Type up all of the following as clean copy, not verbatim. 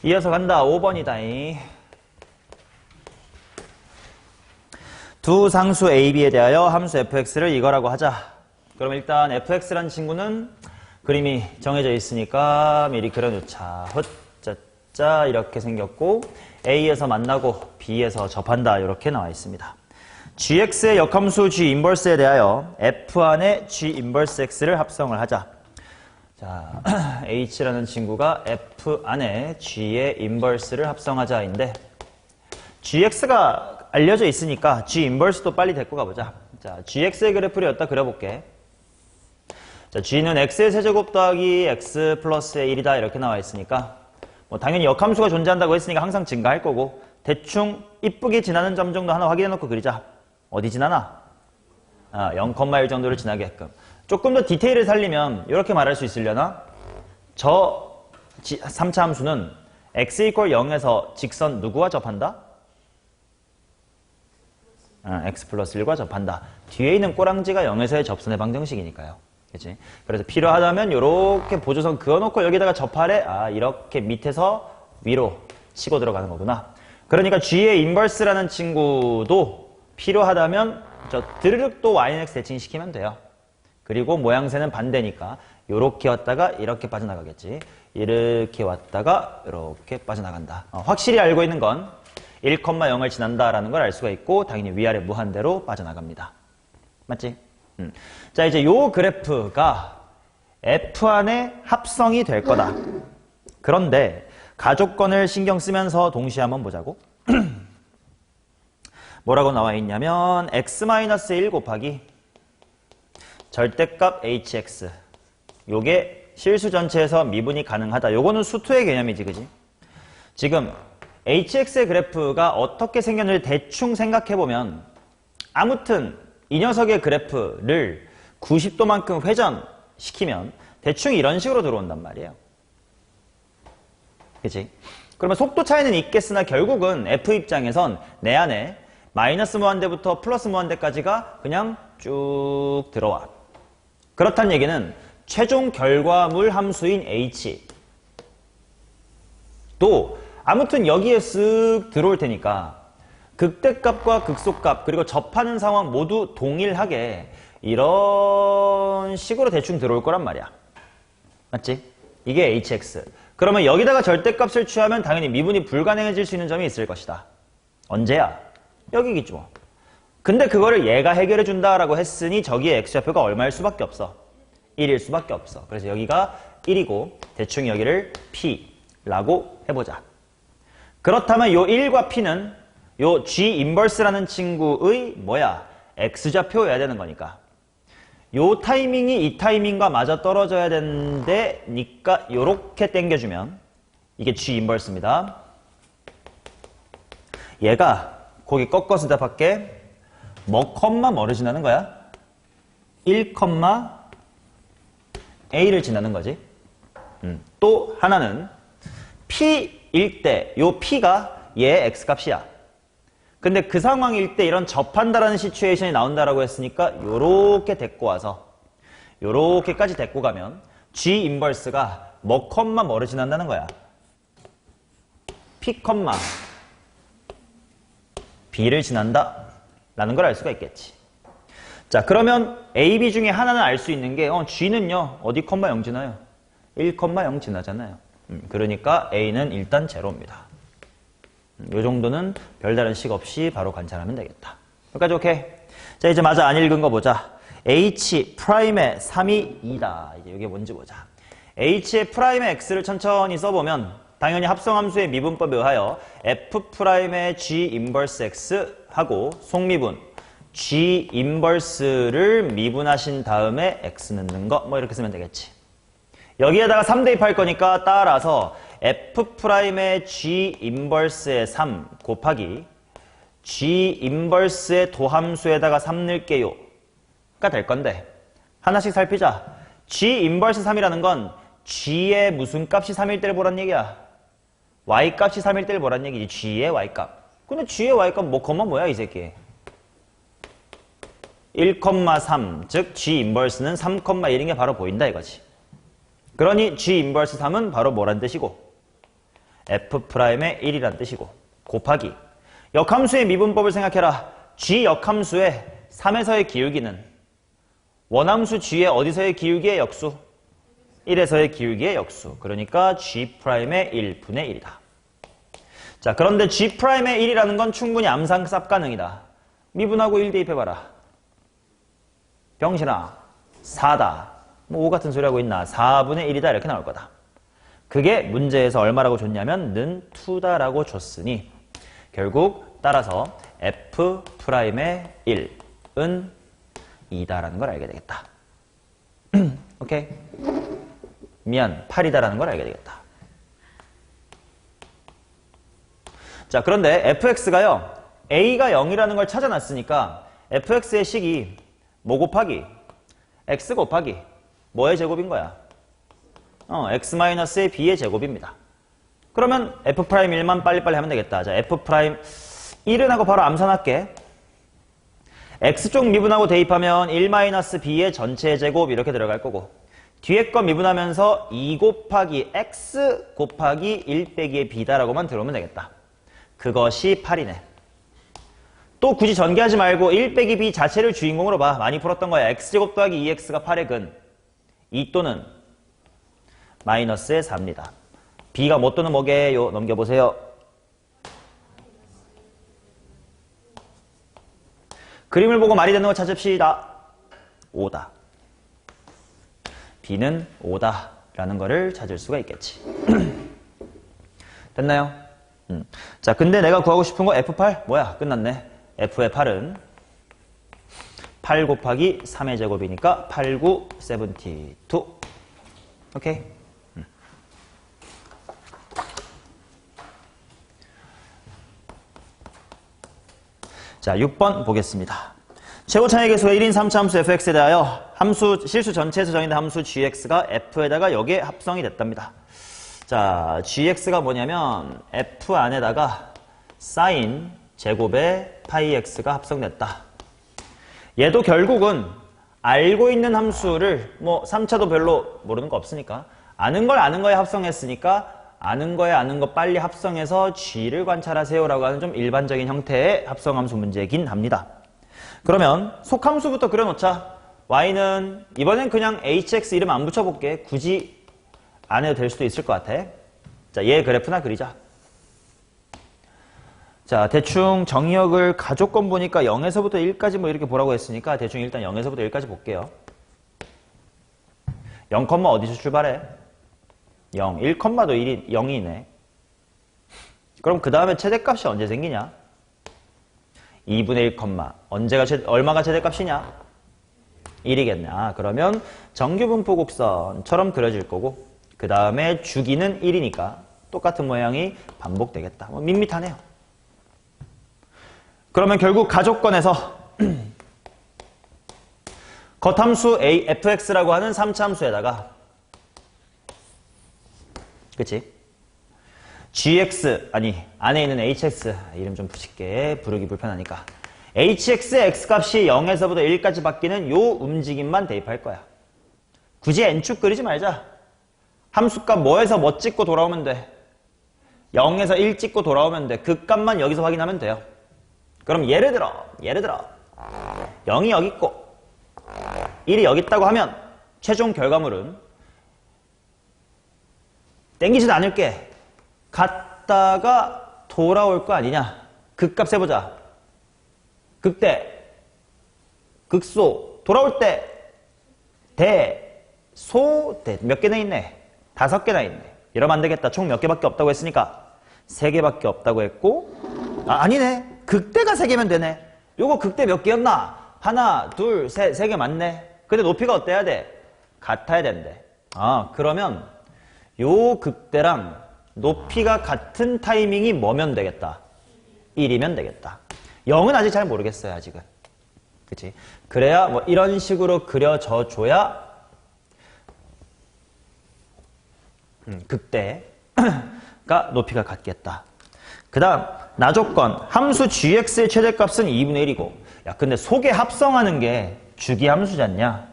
이어서 간다. 5번이다. 두 상수 a, b에 대하여 함수 fx를 이거라고 하자. 그럼 일단 fx란 친구는 그림이 정해져 있으니까 미리 그려놓자. 헛짜짜 이렇게 생겼고 a에서 만나고 b에서 접한다. 이렇게 나와 있습니다. gx의 역함수 g 인버스에 대하여 f 안에 g 인버스 x를 합성을 하자. 자, h라는 친구가 f 안에 g의 인버스를 합성하자인데 gx가 알려져 있으니까 g 인버스도 빨리 데리고 가보자. 자, gx의 그래프를 여기다 그려볼게. 자, g는 x의 세제곱 더하기 x 플러스의 1이다 이렇게 나와 있으니까 뭐 당연히 역함수가 존재한다고 했으니까 항상 증가할 거고 대충 이쁘게 지나는 점 정도 하나 확인해 놓고 그리자. 어디 지나나? 0,1 정도를 지나게끔. 조금 더 디테일을 살리면 이렇게 말할 수 있으려나? 저 3차 함수는 x = 0에서 직선 누구와 접한다? x 플러스 1과 접한다. 뒤에 있는 꼬랑지가 0에서의 접선의 방정식이니까요. 그치? 그래서 필요하다면 이렇게 보조선 그어놓고 여기다가 접하래? 이렇게 밑에서 위로 치고 들어가는 거구나. 그러니까 g의 인버스라는 친구도 필요하다면 저 드르륵 또 yx 대칭시키면 돼요. 그리고 모양새는 반대니까 이렇게 왔다가 이렇게 빠져나가겠지. 이렇게 왔다가 이렇게 빠져나간다. 확실히 알고 있는 건 1,0을 지난다라는 걸 알 수가 있고 당연히 위아래 무한대로 빠져나갑니다. 맞지? 자, 이제 요 그래프가 f 안에 합성이 될 거다. 그런데 가족권을 신경 쓰면서 동시에 한번 보자고. 뭐라고 나와 있냐면 x-1 곱하기 절대값 hx 요게 실수 전체에서 미분이 가능하다. 요거는 수투의 개념이지, 그지? 지금 hx의 그래프가 어떻게 생겼는지 대충 생각해보면 아무튼 이 녀석의 그래프를 90도만큼 회전시키면 대충 이런 식으로 들어온단 말이에요. 그치? 그러면 속도 차이는 있겠으나 결국은 f 입장에선 내 안에 마이너스 무한대부터 플러스 무한대까지가 그냥 쭉 들어와. 그렇다는 얘기는 최종 결과물 함수인 h 또 아무튼 여기에 쓱 들어올 테니까 극대값과 극소값 그리고 접하는 상황 모두 동일하게 이런 식으로 대충 들어올 거란 말이야. 맞지? 이게 hx. 그러면 여기다가 절대값을 취하면 당연히 미분이 불가능해질 수 있는 점이 있을 것이다. 언제야? 여기겠죠. 근데 그거를 얘가 해결해 준다라고 했으니 저기에 x좌표가 얼마일 수밖에 없어? 1일 수밖에 없어. 그래서 여기가 1이고 대충 여기를 p라고 해보자. 그렇다면 요 1과 p는 요 g 인버스라는 친구의 뭐야? x좌표여야 되는 거니까. 요 타이밍이 이 타이밍과 맞아 떨어져야 되는데 니까 요렇게 당겨주면 이게 g 인버스입니다. 얘가 거기 꺾어서 대답할게. 뭐를 지나는 거야? 1,a를 지나는 거지. 또 하나는 p일 때 요 p가 얘의 x값이야. 근데 그 상황일 때 이런 접한다라는 시츄에이션이 나온다라고 했으니까 요렇게 데리고 와서 요렇게까지 데리고 가면 g 인버스가 뭐를 지난다는 거야. p, b를 지난다 라는 걸 알 수가 있겠지. 자, 그러면 a, b 중에 하나는 알 수 있는 게 g는요 어디 0 지나요? 1,0 지나잖아요. 그러니까 a는 일단 제로입니다. 요 정도는 별다른 식 없이 바로 관찰하면 되겠다. 여기까지 오케이? 자, 이제 마저 안 읽은 거 보자. h 프라임의 3이 2다. 이제 이게 뭔지 보자. h의 프라임의 x를 천천히 써보면 당연히 합성함수의 미분법에 의하여 f 프라임의 g 인버스 x 하고 속미분 g 인버스를 미분하신 다음에 x 넣는 거 뭐 이렇게 쓰면 되겠지. 여기에다가 3 대입할 거니까 따라서 f 프라임의 g 인버스의 3 곱하기 g 인버스의 도함수에다가 3 넣을게요 가 될 건데 하나씩 살피자. g 인버스 3이라는 건 g의 무슨 값이 3일 때를 보란 얘기야. y 값이 3일 때를 보란 얘기지. g의 y 값. 근데 g의 y 값 뭐야 이 새끼. 1,3 즉 g 인버스는 3,1인 게 바로 보인다 이거지. 그러니 g 인버스 3은 바로 뭐란 뜻이고 F'의 1이란 뜻이고 곱하기 역함수의 미분법을 생각해라. G 역함수의 3에서의 기울기는 원함수 G의 어디서의 기울기의 역수? 1에서의 기울기의 역수. 그러니까 G'의 1분의 1이다. 자, 그런데 G'의 1이라는 건 충분히 암상 쌉 가능이다. 미분하고 1 대입해봐라. 병신아, 4다. 뭐 5 같은 소리 하고 있나? 4분의 1이다 이렇게 나올 거다. 그게 문제에서 얼마라고 줬냐면 는 2다라고 줬으니 결국 따라서 F'의 1은 2다라는 걸 알게 되겠다. 오케이? 미안, 8이다라는 걸 알게 되겠다. 자, 그런데 fx가요. a가 0이라는 걸 찾아놨으니까 fx의 식이 뭐 곱하기? x 곱하기 뭐의 제곱인 거야? x-의 b의 제곱입니다. 그러면 f'1만 빨리빨리 하면 되겠다. 자, f'1은 하고 바로 암산할게. x쪽 미분하고 대입하면 1-b의 전체 제곱 이렇게 들어갈 거고 뒤에 거 미분하면서 2 곱하기 x 곱하기 1 빼기의 b다라고만 들어오면 되겠다. 그것이 8이네. 또 굳이 전개하지 말고 1 빼기 b 자체를 주인공으로 봐. 많이 풀었던 거야. x제곱 더하기 2x가 8의 근. 2 또는 마이너스의 4입니다. b가 뭐 또는 뭐게요? 넘겨보세요. 그림을 보고 말이 되는 거 찾읍시다. 5다. b는 5다라는 거를 찾을 수가 있겠지. 됐나요? 자, 근데 내가 구하고 싶은 거 F8? 뭐야? 끝났네. F의 8은 8 곱하기 3의 제곱이니까 8, 9, 72. 오케이? 자, 6번 보겠습니다. 최고 차이 계수가 1인 3차 함수 fx에 대하여 실수 전체에서 정의된 함수 gx가 f에다가 여기에 합성이 됐답니다. 자, gx가 뭐냐면 f 안에다가 sin 제곱의 파이 x가 합성됐다. 얘도 결국은 알고 있는 함수를 뭐 3차도 별로 모르는 거 없으니까 아는 걸 아는 거에 합성했으니까 아는 거에 아는 거 빨리 합성해서 g를 관찰하세요 라고 하는 좀 일반적인 형태의 합성함수 문제이긴 합니다. 그러면 속함수부터 그려놓자. y는 이번엔 그냥 hx 이름 안 붙여볼게. 굳이 안 해도 될 수도 있을 것 같아. 자, 얘 그래프나 그리자. 자, 대충 정의역을 가족권 보니까 0에서부터 1까지 뭐 이렇게 보라고 했으니까 대충 일단 0에서부터 1까지 볼게요. 0, 어디서 출발해? 0, 1도 1이 0이네. 그럼 그 다음에 최대값이 언제 생기냐? 2분의 1, 얼마가 최대값이냐? 1이겠네. 아, 그러면 정규분포 곡선처럼 그려질 거고 그 다음에 주기는 1이니까 똑같은 모양이 반복되겠다. 뭐 밋밋하네요. 그러면 결국 가족권에서 겉함수 fx라고 하는 3차 함수에다가 그치? gx, 아니 안에 있는 hx, 이름 좀 붙일게. 부르기 불편하니까. hx의 x값이 0에서부터 1까지 바뀌는 요 움직임만 대입할 거야. 굳이 n축 그리지 말자. 함수값 뭐에서 뭐 찍고 돌아오면 돼. 0에서 1 찍고 돌아오면 돼. 그 값만 여기서 확인하면 돼요. 그럼 예를 들어 0이 여기 있고 1이 여기 있다고 하면 최종 결과물은 땡기지도 않을게. 갔다가 돌아올 거 아니냐. 그 값 세보자. 극대, 극소, 돌아올 때 대, 소, 대. 몇 개나 있네? 5개나 있네. 이러면 안 되겠다. 총 몇 개밖에 없다고 했으니까 3개밖에 없다고 했고 아니네. 극대가 3개면 되네. 요거 극대 몇 개였나? 하나, 둘, 셋, 3개 맞네. 근데 높이가 어때야 돼? 같아야 된대. 아, 그러면 요 극대랑 높이가 같은 타이밍이 뭐면 되겠다? 1이면 되겠다. 0은 아직 잘 모르겠어요, 아직은. 그치? 그래야 뭐 이런 식으로 그려져 줘야 극대가 높이가 같겠다. 그 다음 나조건 함수 gx의 최대값은 2분의 1이고 야 근데 속에 합성하는 게 주기함수잖냐?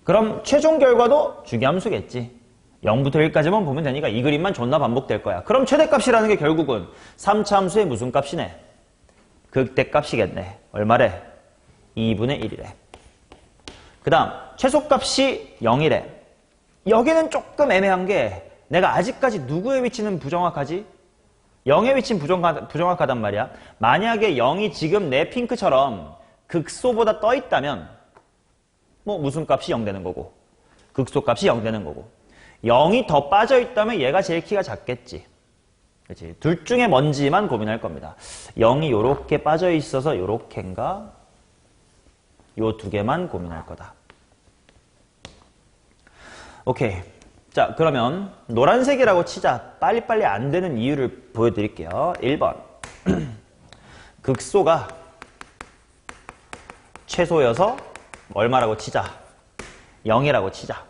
그럼 최종 결과도 주기함수겠지. 0부터 1까지만 보면 되니까 이 그림만 존나 반복될 거야. 그럼 최대값이라는 게 결국은 3차 함수의 무슨 값이네? 극대값이겠네. 얼마래? 2분의 1이래. 그 다음 최소값이 0이래. 여기는 조금 애매한 게 내가 아직까지 누구의 위치는 부정확하지? 0의 위치는 부정확하단 말이야. 만약에 0이 지금 내 핑크처럼 극소보다 떠 있다면 뭐 무슨 값이 0 되는 거고 극소 값이 0 되는 거고 0이 더 빠져 있다면 얘가 제일 키가 작겠지. 그렇지? 둘 중에 뭔지만 고민할 겁니다. 0이 요렇게 빠져 있어서 요렇게인가? 요 두 개만 고민할 거다. 오케이. 자, 그러면 노란색이라고 치자. 빨리빨리 안 되는 이유를 보여드릴게요. 1번. 극소가 최소여서 얼마라고 치자. 0이라고 치자.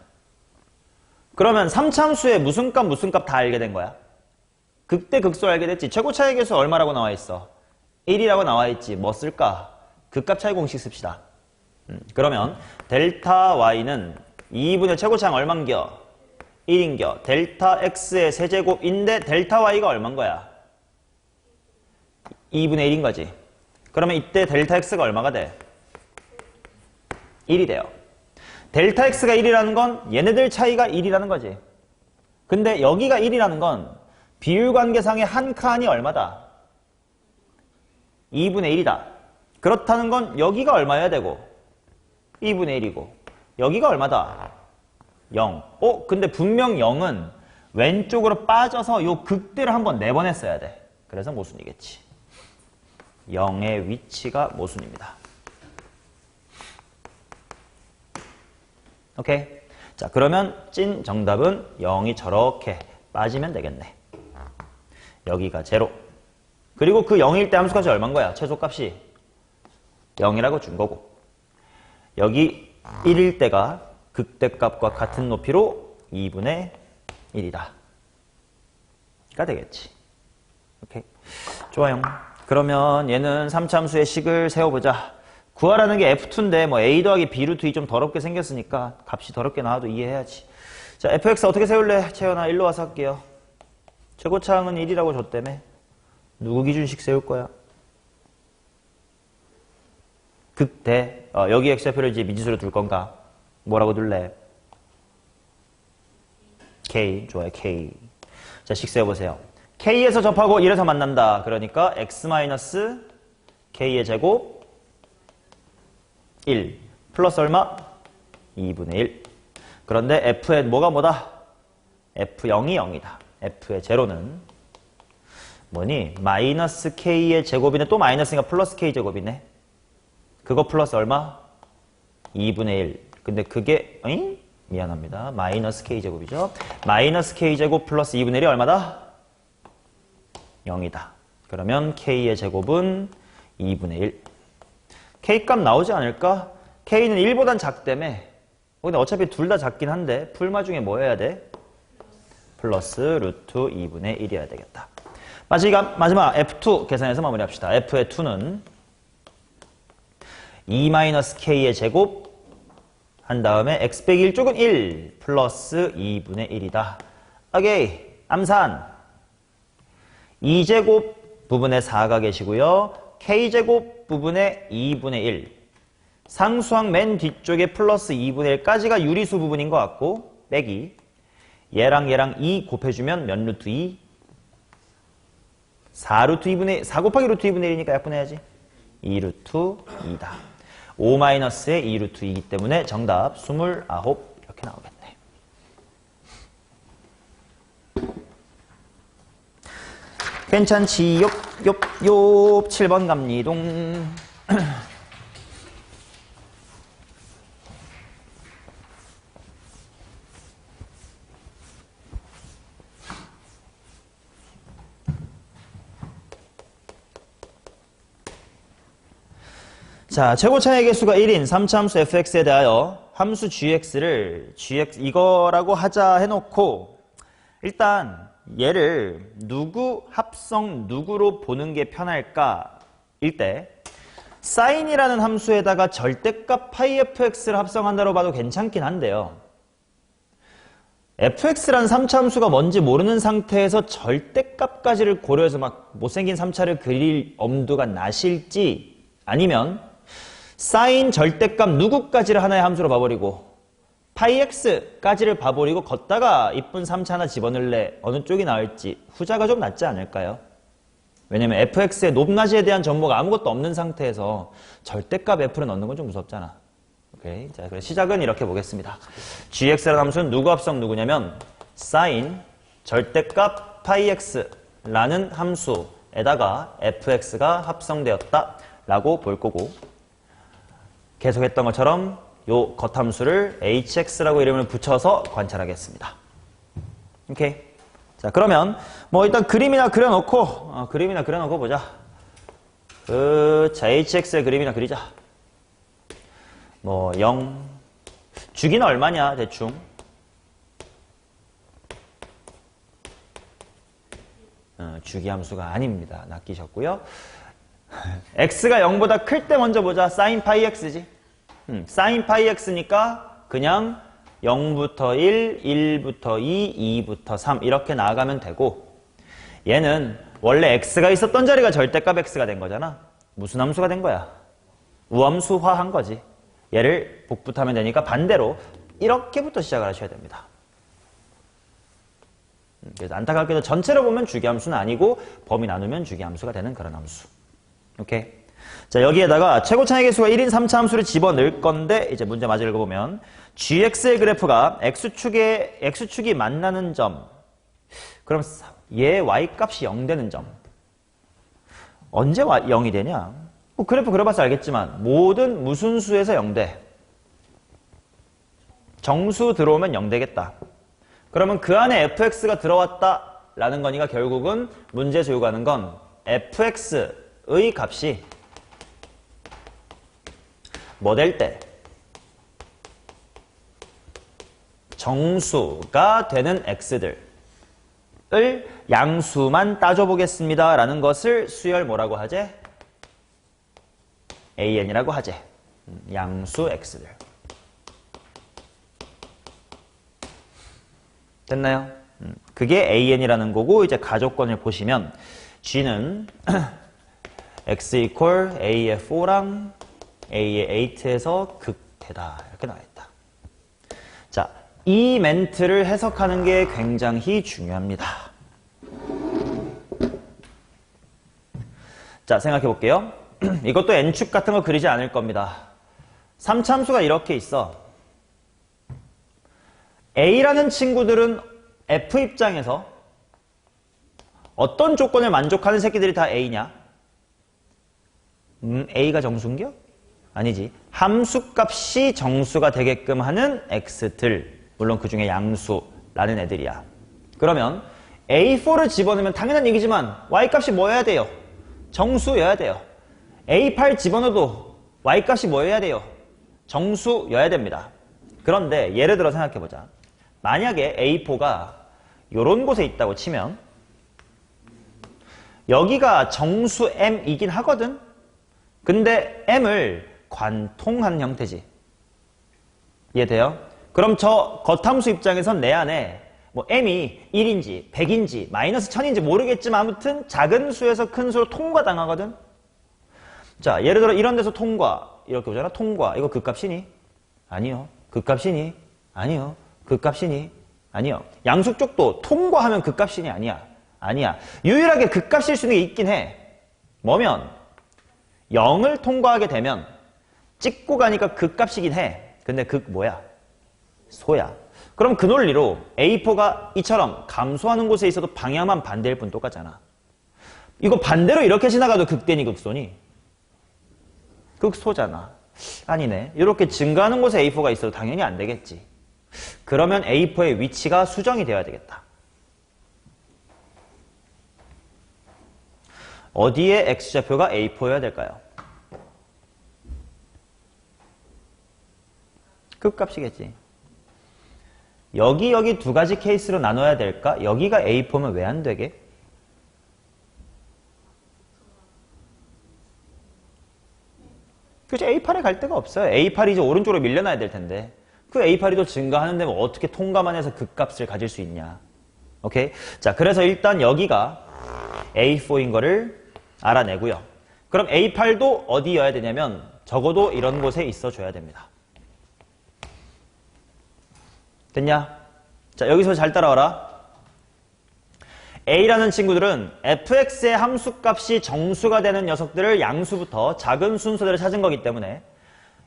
그러면 3참수의 무슨 값 다 알게 된 거야. 극대 극소 알게 됐지. 최고 차이 계수 얼마라고 나와 있어? 1이라고 나와 있지. 뭐 쓸까? 극값 차이 공식 씁시다. 그러면 델타 y는 2분의 최고 차이 얼만겨? 1인겨. 델타 x의 세제곱인데 델타 y가 얼만 거야? 2분의 1인 거지. 그러면 이때 델타 x가 얼마가 돼? 1이 돼요. 델타 x가 1이라는 건 얘네들 차이가 1이라는 거지. 근데 여기가 1이라는 건 비율관계상의 한 칸이 얼마다? 2분의 1이다. 그렇다는 건 여기가 얼마여야 되고? 2분의 1이고. 여기가 얼마다? 0. 근데 분명 0은 왼쪽으로 빠져서 요 극대를 한번 내보냈어야 돼. 그래서 모순이겠지. 0의 위치가 모순입니다. 오케이. 자, 그러면 찐 정답은 0이 저렇게 빠지면 되겠네. 여기가 0. 그리고 그 0일 때 함수값이 얼마인 거야? 최소값이 0이라고 준 거고. 여기 1일 때가 극대값과 같은 높이로 2분의 1이다. 가 되겠지. 오케이. 좋아요. 그러면 얘는 3참수의 식을 세워보자. 구하라는 게 F2인데 뭐 A 더하기 B 루트 2 좀 더럽게 생겼으니까 값이 더럽게 나와도 이해해야지. 자, fx 어떻게 세울래? 채연아, 일로 와서 할게요. 최고차항은 1이라고 줬다며. 누구 기준식 세울 거야? 극대. 여기 x좌표를 이제 미지수로 둘 건가? 뭐라고 둘래? k. 좋아요, k. 자, 식 세워보세요. k에서 접하고 1에서 만난다. 그러니까 x-k의 제곱 1 플러스 얼마? 2분의 1. 그런데 f의 뭐다? f0이 0이다. f의 제로는 뭐니? 마이너스 k의 제곱이네. 또 마이너스니까 플러스 k 제곱이네. 그거 플러스 얼마? 2분의 1. 근데 그게 미안합니다. 마이너스 k 제곱이죠. 마이너스 k 제곱 플러스 2분의 1이 얼마다? 0이다. 그러면 k의 제곱은 2분의 1. k값 나오지 않을까? k는 1보단 작다며. 근데 어차피 둘 다 작긴 한데 풀마 중에 뭐 해야 돼? 플러스 루트 2분의 1이어야 되겠다. 마지막 f2 계산해서 마무리합시다. f의 2는 2-k의 제곱 한 다음에 x 빼기 1쪽은 1 플러스 2분의 1이다. 오케이. 암산 2제곱 부분에 4가 계시고요. k제곱 부분에 2분의 1. 상수항 맨 뒤쪽에 플러스 2분의 1까지가 유리수 부분인 것 같고 빼기 얘랑 2 곱해주면 몇 루트 2? 4 곱하기 루트 2분의 1이니까 약분해야지. 2 루트 2다. 5-의 2 루트 2이기 때문에 정답 29 이렇게 나오겠네. 괜찮지? 요 7번 갑니동. 자, 최고차의 개수가 1인 3차함수 fx에 대하여 함수 gx를 이거라고 하자 해놓고 일단 얘를 누구 합성 누구로 보는 게 편할까? 일 때 사인이라는 함수에다가 절대값 파이 fx를 합성한다고 봐도 괜찮긴 한데요. fx라는 3차 함수가 뭔지 모르는 상태에서 절대값까지를 고려해서 막 못생긴 3차를 그릴 엄두가 나실지, 아니면 사인 절대값 누구까지를 하나의 함수로 봐버리고 파이 x까지를 봐버리고 걷다가 이쁜 3차 하나 집어넣을래, 어느 쪽이 나을지 후자가 좀 낫지 않을까요? 왜냐면 fx의 높낮이에 대한 정보가 아무것도 없는 상태에서 절대값 f를 넣는 건 좀 무섭잖아. 오케이. 자, 그래서 시작은 이렇게 보겠습니다. gx라는 함수는 누구 합성 누구냐면 sin 절대값 파이 x라는 함수에다가 fx가 합성되었다 라고 볼 거고, 계속 했던 것처럼 요 겉함수를 hx라고 이름을 붙여서 관찰하겠습니다. 오케이. 자, 그러면 뭐 일단 그림이나 그려놓고 보자. 자, hx의 그림이나 그리자. 뭐 0, 주기는 얼마냐 대충. 주기 함수가 아닙니다. 낚이셨고요. x가 0보다 클 때 먼저 보자. sin 파이 x지. sin 파이 x니까 그냥 0부터 1, 1부터 2, 2부터 3 이렇게 나아가면 되고, 얘는 원래 x가 있었던 자리가 절대값 x가 된 거잖아. 무슨 함수가 된 거야? 우함수화한 거지. 얘를 복붙하면 되니까 반대로 이렇게부터 시작을 하셔야 됩니다. 그래서 안타깝게도 전체로 보면 주기함수는 아니고 범위 나누면 주기함수가 되는 그런 함수. 오케이. 자, 여기에다가 최고차의 개수가 1인 3차 함수를 집어넣을 건데, 이제 문제 마저 읽어보면 gx의 그래프가 x축이 만나는 점, 그럼 얘 y값이 0 되는 점, 언제 0이 되냐? 뭐 그래프 그려봐서 알겠지만 모든 무슨 수에서 0돼? 정수 들어오면 0 되겠다. 그러면 그 안에 fx가 들어왔다라는 거니까 결국은 문제에서 요구하는 건 fx의 값이 뭐 될 때? 정수가 되는 x들을 양수만 따져보겠습니다 라는 것을 수열 뭐라고 하지? an이라고 하지. 양수 x들. 됐나요? 그게 an이라는 거고, 이제 가조건을 보시면 g는 x equal a의 4랑 a의 8에서 극대다 이렇게 나와있다. 자, 이 멘트를 해석하는 게 굉장히 중요합니다. 자, 생각해 볼게요. 이것도 n축 같은 거 그리지 않을 겁니다. 3참수가 이렇게 있어. A라는 친구들은 F 입장에서 어떤 조건을 만족하는 새끼들이 다 A냐? A가 정수인겨? 아니지. 함수값이 정수가 되게끔 하는 X들, 물론 그 중에 양수라는 애들이야. 그러면 A4를 집어넣으면 당연한 얘기지만 Y값이 뭐여야 돼요? 정수여야 돼요. A8 집어넣어도 Y값이 뭐여야 돼요? 정수여야 됩니다. 그런데 예를 들어 생각해보자. 만약에 A4가 요런 곳에 있다고 치면 여기가 정수 M이긴 하거든? 근데 M을 관통한 형태지. 이해돼요? 그럼 저 겉함수 입장에선 내 안에 뭐 M이 1인지 100인지 마이너스 1000인지 모르겠지만 아무튼 작은 수에서 큰 수로 통과당하거든? 자, 예를 들어 이런 데서 통과 이렇게 오잖아. 통과. 이거 극값이니? 아니요. 극값이니? 아니요. 극값이니? 아니요. 양수 쪽도 통과하면 극값이니? 아니야. 아니야. 유일하게 극값일 수 있는 게 있긴 해. 뭐면 0을 통과하게 되면 찍고 가니까 극값이긴 해. 근데 극 뭐야? 소야. 그럼 그 논리로 A4가 이처럼 감소하는 곳에 있어도 방향만 반대일 뿐 똑같잖아. 이거 반대로 이렇게 지나가도 극대니 극소니? 극소잖아. 아니네. 이렇게 증가하는 곳에 A4가 있어도 당연히 안 되겠지. 그러면 A4의 위치가 수정이 되어야 되겠다. 어디에 X좌표가 A4여야 될까요? 극값이겠지. 여기 두 가지 케이스로 나눠야 될까? 여기가 A4면 왜 안 되게? 그치, A8에 갈 데가 없어요. A8이 이제 오른쪽으로 밀려나야 될 텐데. 그 A8이 증가하는데 뭐 어떻게 통과만 해서 극값을 가질 수 있냐. 오케이? 자, 그래서 일단 여기가 A4인 거를 알아내고요. 그럼 A8도 어디여야 되냐면 적어도 이런 곳에 있어줘야 됩니다. 됐냐? 자, 여기서 잘 따라와라. A라는 친구들은 fx의 함수값이 정수가 되는 녀석들을 양수부터 작은 순서대로 찾은 거기 때문에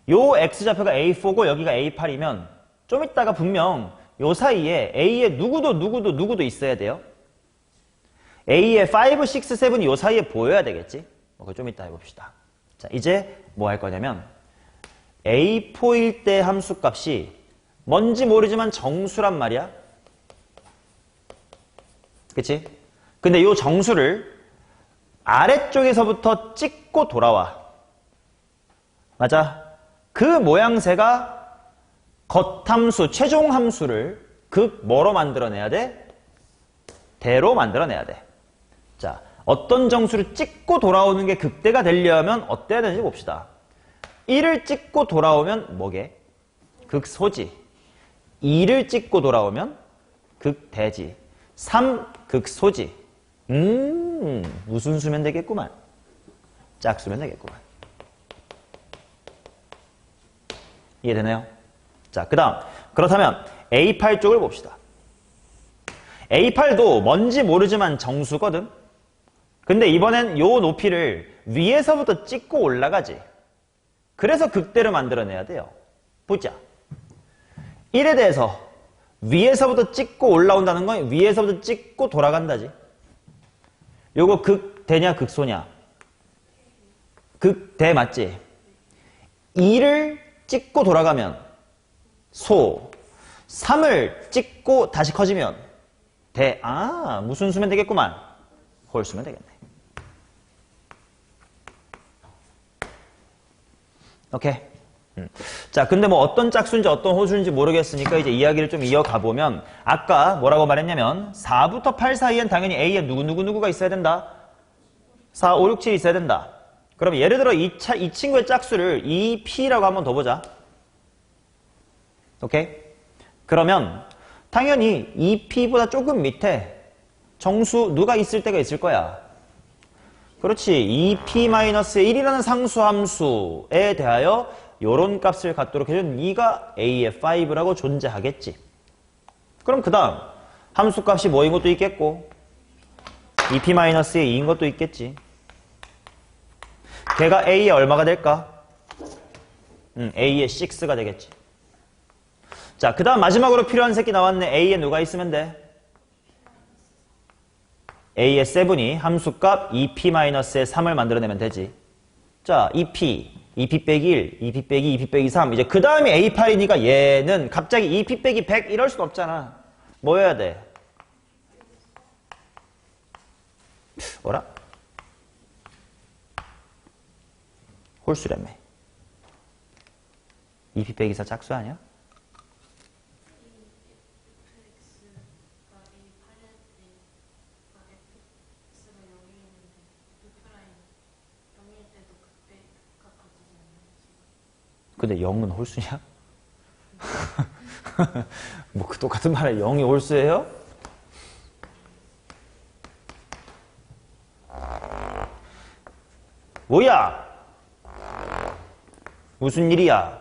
요 x좌표가 A4고 여기가 A8이면 좀 이따가 분명 요 사이에 A에 누구도 있어야 돼요. A에 5, 6, 7이 요 사이에 보여야 되겠지? 그거 좀 이따 해봅시다. 자, 이제 뭐 할 거냐면 A4일 때 함수값이 뭔지 모르지만 정수란 말이야. 그치? 근데 요 정수를 아래쪽에서부터 찍고 돌아와. 맞아? 그 모양새가 겉함수, 최종함수를 뭐로 만들어내야 돼? 대로 만들어내야 돼. 자, 어떤 정수를 찍고 돌아오는 게 극대가 되려면 어때야 되는지 봅시다. 1을 찍고 돌아오면 뭐게? 극소지. 2를 찍고 돌아오면 극대지. 3 극소지. 무슨 수면 되겠구만. 짝수면 되겠구만. 이해되나요? 자, 그 다음 그렇다면 A8 쪽을 봅시다. A8도 뭔지 모르지만 정수거든. 근데 이번엔 요 높이를 위에서부터 찍고 올라가지. 그래서 극대로 만들어내야 돼요. 보자. 1에 대해서 위에서부터 찍고 올라온다는 건 위에서부터 찍고 돌아간다지. 요거 극대냐 극소냐? 극대 맞지? 2를 찍고 돌아가면 소, 3을 찍고 다시 커지면 대. 아, 무슨 수면 되겠구만. 홀수면 되겠네. 오케이. 자, 근데 뭐 어떤 짝수인지 어떤 홀수인지 모르겠으니까 이제 이야기를 좀 이어가 보면 아까 뭐라고 말했냐면 4부터 8 사이엔 당연히 A에 누구가 있어야 된다. 4, 5, 6, 7이 있어야 된다. 그럼 예를 들어 이 친구의 짝수를 2P라고 한번 더 보자. 오케이? 그러면 당연히 2P보다 조금 밑에 정수 누가 있을 때가 있을 거야. 그렇지. 2P-1이라는 상수함수에 대하여 요런 값을 갖도록 해준 2가 A의 5라고 존재하겠지. 그럼 그 다음 함수값이 뭐인 것도 있겠고 2P-의 2인 것도 있겠지. 걔가 A의 얼마가 될까? A의 6가 되겠지. 자, 그 다음 마지막으로 필요한 새끼 나왔네. A에 누가 있으면 돼? A의 7이 함수값 2P-의 3을 만들어내면 되지. 자, 2P, 2P 빼기 1, 2P 빼기 2P 빼기 3. 이제 그 다음이 A8이니까 얘는 갑자기 2P 빼기 100 이럴 순 없잖아. 뭐 해야 돼? 뭐라? 홀수라며. 2P 빼기 4 짝수 아니야? 근데 0은 홀수냐? 뭐 그 똑같은 말에 0이 홀수예요? 뭐야? 무슨 일이야?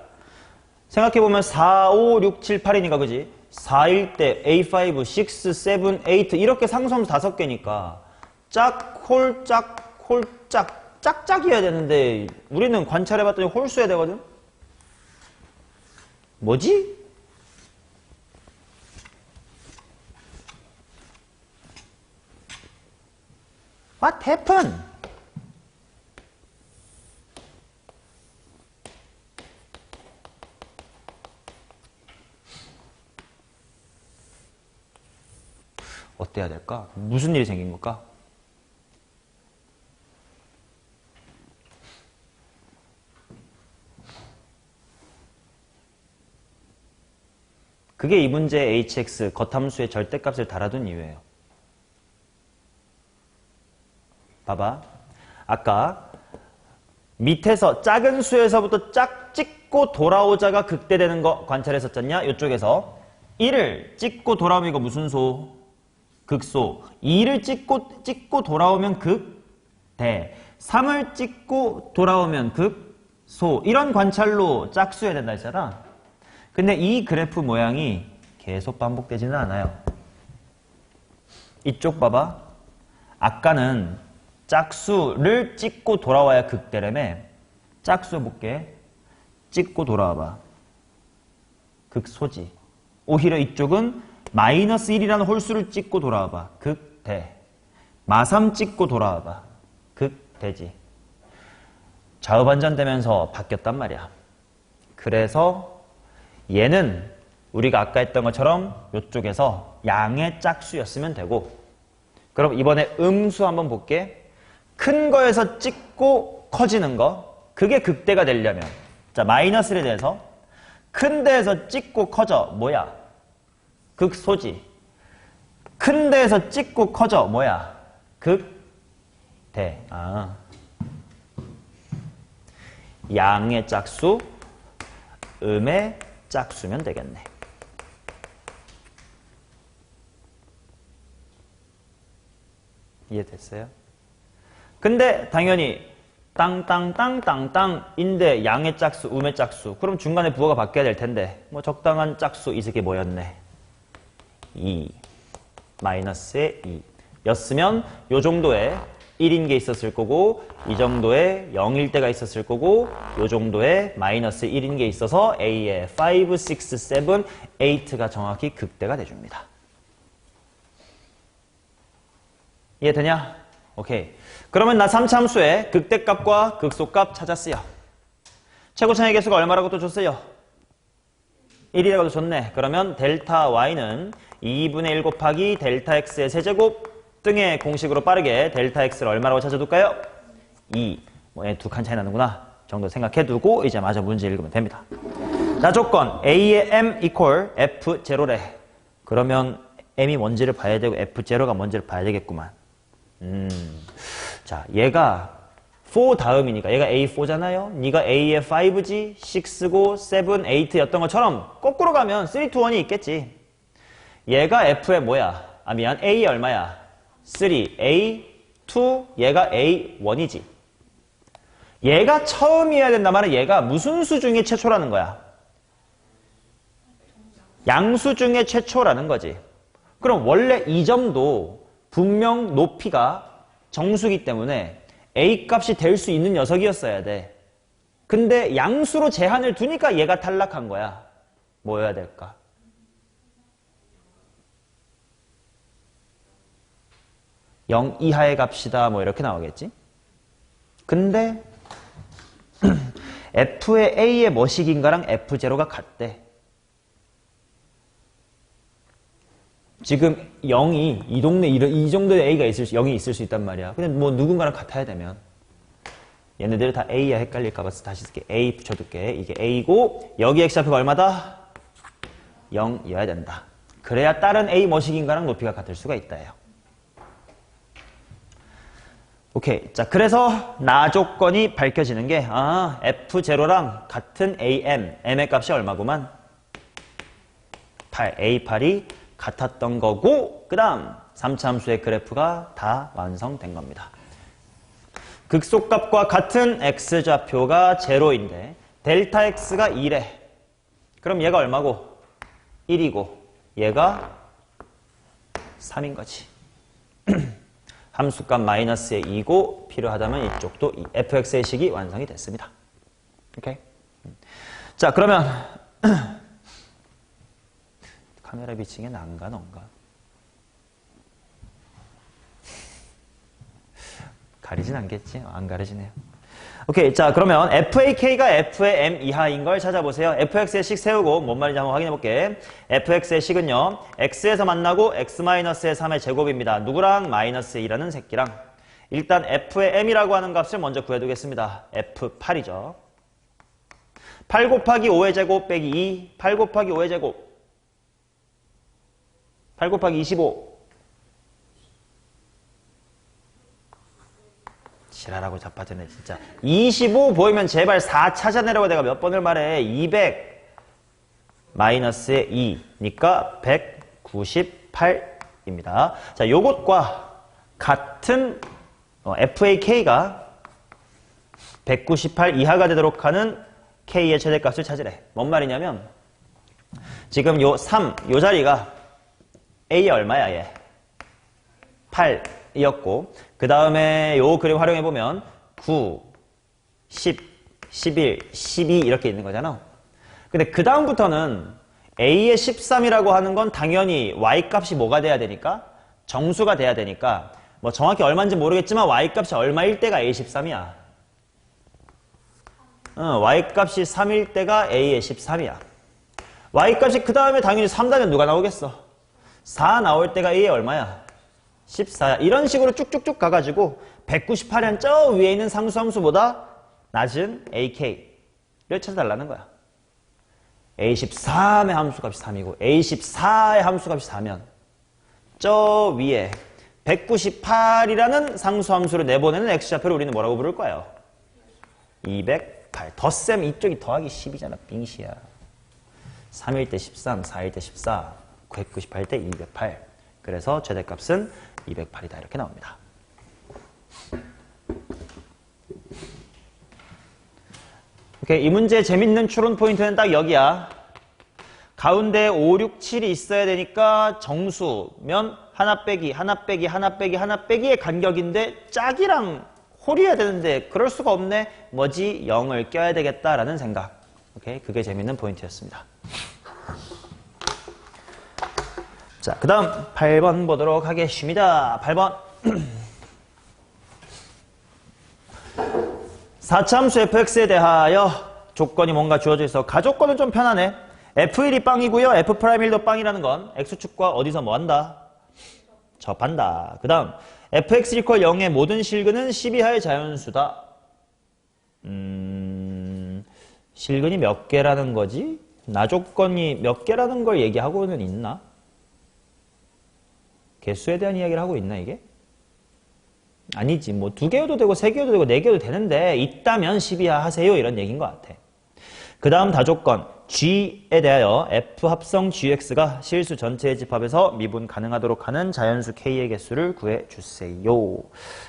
생각해보면 4, 5, 6, 7, 8이니까 그지? 4일 때 A5, 6, 7, 8 이렇게 상수함수 5개니까 짝, 홀, 짝, 홀, 짝, 짝짝이어야 되는데 우리는 관찰해봤더니 홀수여야 되거든? 뭐지? What happened? 어때야 될까? 무슨 일이 생긴 걸까? 그게 이 문제의 hx, 겉함수의 절대값을 달아둔 이유예요. 봐봐. 아까 밑에서 작은 수에서부터 짝 찍고 찍고 돌아오자가 극대되는 거 관찰했었잖냐? 이쪽에서 1을 찍고 돌아오면 이거 무슨 소? 극소. 2를 찍고 돌아오면 극대. 3을 찍고 돌아오면 극소. 이런 관찰로 짝수해야 된다 했잖아. 근데 이 그래프 모양이 계속 반복되지는 않아요. 이쪽 봐봐. 아까는 짝수를 찍고 돌아와야 극대라며. 짝수 해볼게. 찍고 돌아와봐. 극소지. 오히려 이쪽은 마이너스 1이라는 홀수를 찍고 돌아와봐. 극대. 마3 찍고 돌아와봐. 극대지. 좌우반전되면서 바뀌었단 말이야. 그래서 얘는 우리가 아까 했던 것처럼 이쪽에서 양의 짝수였으면 되고, 그럼 이번에 음수 한번 볼게. 큰 거에서 찍고 커지는 거, 그게 극대가 되려면, 자, 마이너스에 대해서 큰 데에서 찍고 커져 뭐야? 극소지. 큰 데에서 찍고 커져 뭐야? 극대. 양의 짝수, 음의 짝수면 되겠네. 이해됐어요? 근데 당연히 땅땅땅땅땅인데 양의 짝수, 음의 짝수. 그럼 중간에 부호가 바뀌어야 될 텐데 뭐 적당한 짝수 이 새끼 뭐였네? 2 마이너스의 2 였으면 요 정도의 1인 게 있었을 거고, 이 정도의 0일 때가 있었을 거고, 요 정도의 마이너스 1인 게 있어서 A의 5, 6, 7, 8가 정확히 극대가 돼줍니다. 이해되냐? 오케이. 그러면 나 3차 함수의 극대값과 극소값 찾았어요. 최고차의 개수가 얼마라고 또 줬어요? 1이라고 줬네. 그러면 델타 y는 2분의 1 곱하기 델타 x의 세제곱 등의 공식으로 빠르게 델타 x를 얼마라고 찾아둘까요? 2. 뭐 두 칸 차이 나는구나 정도 생각해두고 이제 마저 문제 읽으면 됩니다. 자, 조건 a의 m equal f0래. 그러면 m이 뭔지를 봐야 되고 f0가 뭔지를 봐야 되겠구만. 자, 얘가 4 다음이니까 얘가 A4잖아요. 네가 A의 5G, 6고 7, 8였던 것처럼 거꾸로 가면 3, 2, 1이 있겠지. 얘가 F의 뭐야? 미안. A의 얼마야? 3, A, 2, 얘가 A1이지. 얘가 처음이어야 된단 말은 얘가 무슨 수 중에 최초라는 거야? 양수 중에 최초라는 거지. 그럼 원래 이 점도 분명 높이가 정수기 때문에 A 값이 될 수 있는 녀석이었어야 돼. 근데 양수로 제한을 두니까 얘가 탈락한 거야. 뭐여야 될까? (0) 이하의 값이다 뭐 이렇게 나오겠지. 근데 F의 A의 뭐식인가랑 F0가 같대. 지금 0이 이 동네 이 정도의 A가 0이 있을 수 있단 말이야. 근데 뭐 누군가랑 같아야 되면 얘네들 다 A야 헷갈릴까봐 다시 쓸게. A 붙여둘게. 이게 A고 여기 X좌표가 얼마다? 0이어야 된다. 그래야 다른 A 뭐식인가랑 높이가 같을 수가 있다요. 오케이. 자, 그래서 나 조건이 밝혀지는 게 F0랑 같은 AM, M의 값이 얼마구만? 8, A8이 같았던 거고, 그 다음 3차 함수의 그래프가 다 완성된 겁니다. 극소값과 같은 x좌표가 0인데 델타 x가 2래. 그럼 얘가 얼마고? 1이고 얘가 3인 거지. 함수값 마이너스의 2고 필요하다면 이쪽도 2. fx의 식이 완성이 됐습니다. 오케이? 자, 그러면 카메라 비칭에 난가 넌가? 가리진 않겠지? 안 가리지네요. 오케이. 자, 그러면 FAK가 F의 M 이하인 걸 찾아보세요. FX의 식 세우고 뭔 말인지 한번 확인해 볼게. FX의 식은요. X에서 만나고 X-의 3의 제곱입니다. 누구랑? 마이너스 2라는 새끼랑. 일단 F의 M이라고 하는 값을 먼저 구해두겠습니다. F8이죠. 8 곱하기 5의 제곱 빼기 2. 8 곱하기 5의 제곱. 8 곱하기 25. 지랄하고 자빠지네 진짜. 25 보이면 제발 4 찾아내라고 내가 몇 번을 말해. 200 마이너스의 2니까 198입니다. 자, 요것과 같은 FAK가 198 이하가 되도록 하는 K의 최대값을 찾으래. 뭔 말이냐면 지금 요 3, 요 자리가 A의 얼마야 얘? 8이었고 그 다음에 요 그림 활용해보면 9, 10, 11, 12 이렇게 있는 거잖아. 근데 그 다음부터는 A의 13이라고 하는 건 당연히 Y값이 뭐가 돼야 되니까? 정수가 돼야 되니까 뭐 정확히 얼마인지 모르겠지만 Y값이 얼마일 때가 A의 13이야. Y값이 3일 때가 A의 13이야. Y값이 그 다음에 당연히 3다면 누가 나오겠어? 4 나올 때가 A의 얼마야? 14야. 이런 식으로 쭉쭉쭉 가가지고 198은 저 위에 있는 상수함수보다 낮은 AK를 찾아달라는 거야. A13의 함수값이 3이고 A14의 함수값이 4면 저 위에 198이라는 상수함수를 내보내는 X좌표를 우리는 뭐라고 부를 거예요? 208. 덧셈 이쪽이 더하기 10이잖아. 빙시야. 3일 때 13, 4일 때 14, 198 때 208. 그래서 최대값은 208이다. 이렇게 나옵니다. 오케이, 이 문제의 재밌는 추론 포인트는 딱 여기야. 가운데 5, 6, 7이 있어야 되니까 정수면 하나 빼기, 하나 빼기, 하나 빼기, 하나 빼기의 간격인데 짝이랑 홀이어야 되는데 그럴 수가 없네. 뭐지? 0을 껴야 되겠다라는 생각. 오케이, 그게 재밌는 포인트였습니다. 자, 그 다음 8번 보도록 하겠습니다. 8번. 4차함수 fx에 대하여 조건이 뭔가 주어져 있어. 가조건은 좀 편하네. f1이 빵이고요. f'1도 빵이라는 건 x축과 어디서 뭐한다? 접한다. 그 다음 fx = 0의 모든 실근은 10 이하의 자연수다. 실근이 몇 개라는 거지? 나조건이 몇 개라는 걸 얘기하고는 있나? 개수에 대한 이야기를 하고 있나 이게? 아니지. 뭐 2개여도 되고 3개여도 되고 4개여도 되는데 있다면 10 이하 하세요 이런 얘기인 것 같아. 그 다음 다조건 G에 대하여 F 합성 GX가 실수 전체의 집합에서 미분 가능하도록 하는 자연수 K의 개수를 구해주세요.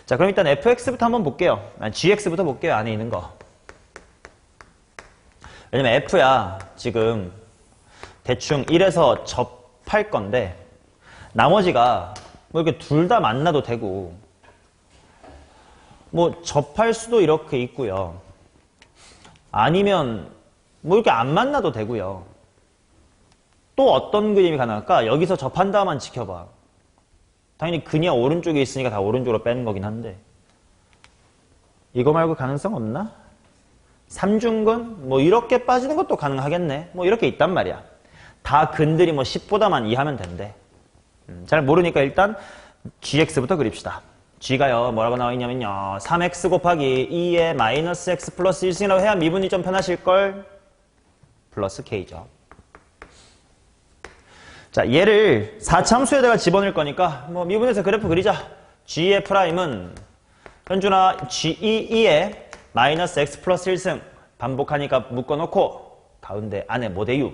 자, 그럼 일단 FX부터 한번 볼게요. GX부터 볼게요. 안에 있는 거. 왜냐면 F야 지금 대충 1에서 접할 건데 나머지가 뭐 이렇게 둘 다 만나도 되고 뭐 접할 수도 이렇게 있고요. 아니면 뭐 이렇게 안 만나도 되고요. 또 어떤 그림이 가능할까? 여기서 접한 다음만 지켜봐. 당연히 근이야 오른쪽에 있으니까 다 오른쪽으로 빼는 거긴 한데 이거 말고 가능성 없나? 삼중근? 뭐 이렇게 빠지는 것도 가능하겠네. 뭐 이렇게 있단 말이야. 다 근들이 뭐 10보다만 이하면 된대. 잘 모르니까 일단 GX부터 그립시다. G가요 뭐라고 나와 있냐면요 3x 곱하기 2의 마이너스 x 플러스 1승이라고 해야 미분이 좀 편하실걸? 플러스 K죠. 자, 얘를 4차함수에다가 집어넣을 거니까 뭐 미분해서 그래프 그리자. G의 프라임은 현준아 G2의 마이너스 x 플러스 1승 반복하니까 묶어놓고 가운데 안에 뭐 대유?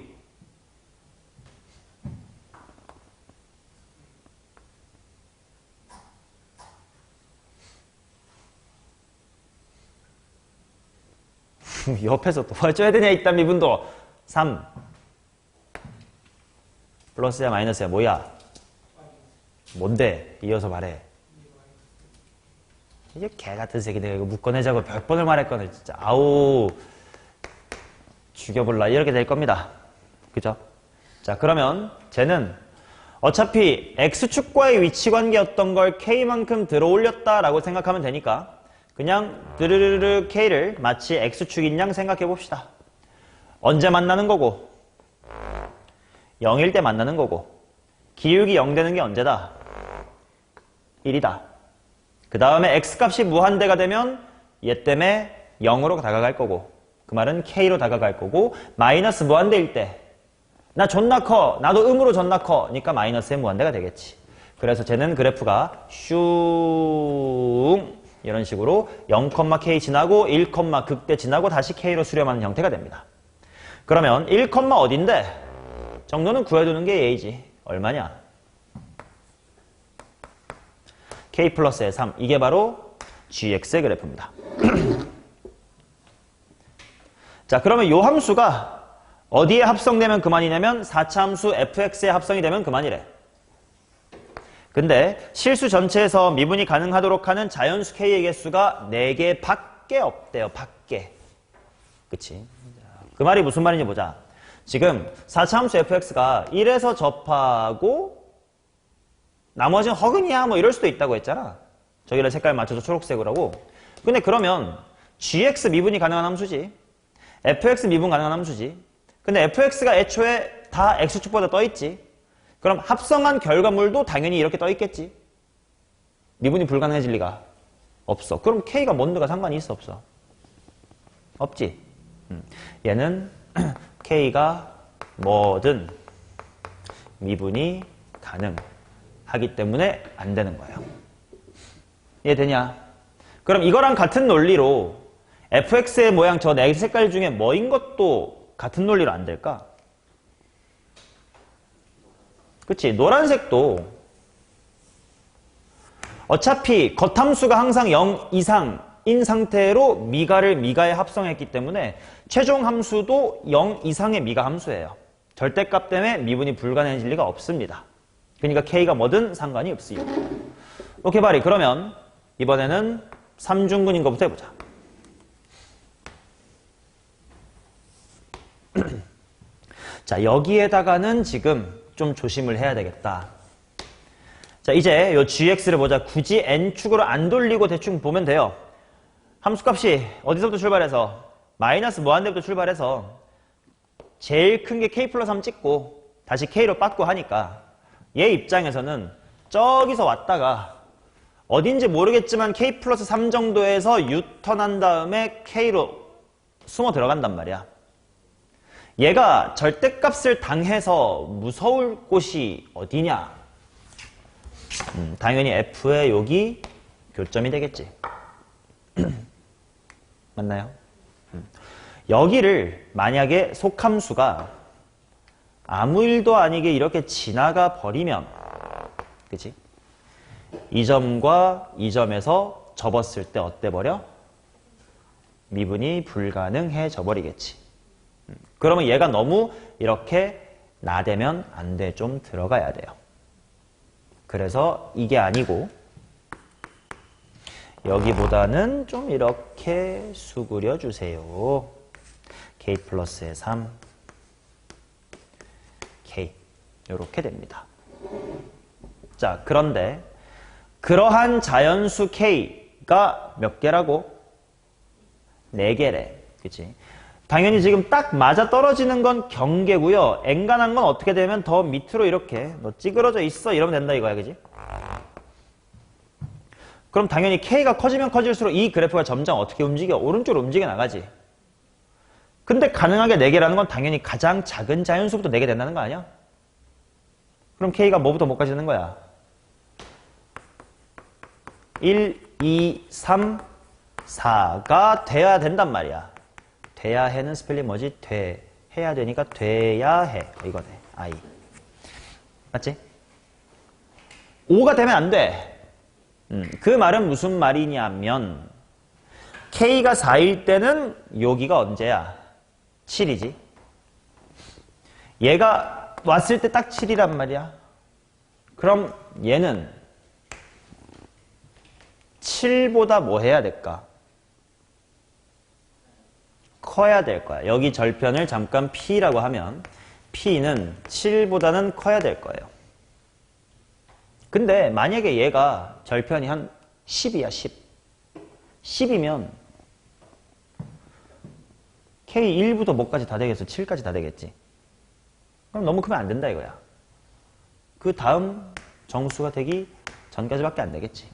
옆에서 도와줘야 되냐 이딴 미분도 3 플러스야 마이너스야 뭐야? 뭔데? 이어서 말해. 이게 개같은 새끼 내가 이거 묶어내자고 몇 번을 말했거든 진짜. 아우 죽여볼라 이렇게 될 겁니다. 그죠? 자, 그러면 쟤는 어차피 x축과의 위치관계였던 걸 k만큼 들어올렸다라고 생각하면 되니까 그냥 드르르르 K를 마치 X축인 양 생각해 봅시다. 언제 만나는 거고 0일 때 만나는 거고 기울기 0 되는 게 언제다? 1이다. 그 다음에 X값이 무한대가 되면 얘 때문에 0으로 다가갈 거고 그 말은 K로 다가갈 거고 마이너스 무한대일 때 나 존나 커 나도 음으로 존나 커 니까 마이너스의 무한대가 되겠지. 그래서 쟤는 그래프가 슝 이런 이런 식으로 0,k 지나고 1, 극대 지나고 다시 k로 수렴하는 형태가 됩니다. 그러면 1, 어딘데? 정도는 구해두는 게 예의지. 얼마냐? k 플러스의 3. 이게 바로 gx의 그래프입니다. 자, 그러면 이 함수가 어디에 합성되면 그만이냐면 4차 함수 fx에 합성이 되면 그만이래. 근데 실수 전체에서 미분이 가능하도록 하는 자연수 k의 개수가 4개 밖에 없대요. 밖에. 그치? 그 말이 무슨 말인지 보자. 지금 4차 함수 fx가 1에서 접하고 나머지는 허근이야 뭐 이럴 수도 있다고 했잖아. 저기를 색깔 맞춰서 초록색으로 하고. 근데 그러면 gx 미분이 가능한 함수지. fx 미분 가능한 함수지. 근데 fx가 애초에 다 x축보다 떠있지. 그럼 합성한 결과물도 당연히 이렇게 떠있겠지. 미분이 불가능해질 리가 없어. 그럼 k가 뭔데가 상관이 있어 없어? 없지. 얘는 k가 뭐든 미분이 가능하기 때문에 안 되는 거예요. 이해되냐? 그럼 이거랑 같은 논리로 fx의 모양 저 네 색깔 중에 뭐인 것도 같은 논리로 안 될까? 그치? 노란색도 어차피 겉함수가 항상 0 이상인 상태로 미가를 미가에 합성했기 때문에 최종 함수도 0 이상의 미가 함수예요. 절대값 때문에 미분이 불가능해질 리가 없습니다. 그러니까 k가 뭐든 상관이 없어요. 오케이, 바리. 그러면 이번에는 3중근인 것부터 해보자. 자, 여기에다가는 지금 좀 조심을 해야 되겠다. 자, 이제 요 gx를 보자. 굳이 n축으로 안 돌리고 대충 보면 돼요. 함수값이 어디서부터 출발해서 마이너스 무한대부터 출발해서 제일 큰 게 k 플러스 3 찍고 다시 k로 빠꾸 하니까 얘 입장에서는 저기서 왔다가 어딘지 모르겠지만 k 플러스 3 정도에서 유턴한 다음에 k로 숨어 들어간단 말이야. 얘가 절대값을 당해서 무서울 곳이 어디냐? 당연히 f의 여기 교점이 되겠지. 맞나요? 여기를 만약에 속함수가 아무 일도 아니게 이렇게 지나가 버리면, 그치? 이 점과 이 점에서 접었을 때 어때 버려? 미분이 불가능해져 버리겠지. 그러면 얘가 너무 이렇게 나대면 안 돼. 좀 들어가야 돼요. 그래서 이게 아니고 여기보다는 좀 이렇게 수그려 주세요. k 플러스의 3 k 이렇게 됩니다. 자, 그런데 그러한 자연수 k가 몇 개라고? 4개래. 그치? 당연히 지금 딱 맞아 떨어지는 건 경계고요. 엔간한 건 어떻게 되면 더 밑으로 이렇게 너 찌그러져 있어 이러면 된다 이거야. 그지? 그럼 당연히 k가 커지면 커질수록 이 그래프가 점점 어떻게 움직여? 오른쪽으로 움직여 나가지. 근데 가능하게 4개라는 건 당연히 가장 작은 자연수부터 4개 된다는 거 아니야? 그럼 k가 뭐부터 뭐까지 되는 거야? 1, 2, 3, 4가 돼야 된단 말이야. 돼야 해는 스펠링 뭐지? 해야 되니까 돼야 해. 이거네. I. 맞지? 5가 되면 안 돼. 그 말은 무슨 말이냐면 K가 4일 때는 여기가 언제야? 7이지. 얘가 왔을 때 딱 7이란 말이야. 그럼 얘는 7보다 뭐 해야 될까? 커야 될 거야. 여기 절편을 잠깐 P라고 하면 P는 7보다는 커야 될 거예요. 근데 만약에 얘가 절편이 한 10이야, 10. 10이면 K1부터 뭐까지 다 되겠어? 7까지 다 되겠지. 그럼 너무 크면 안 된다 이거야. 그 다음 정수가 되기 전까지밖에 안 되겠지.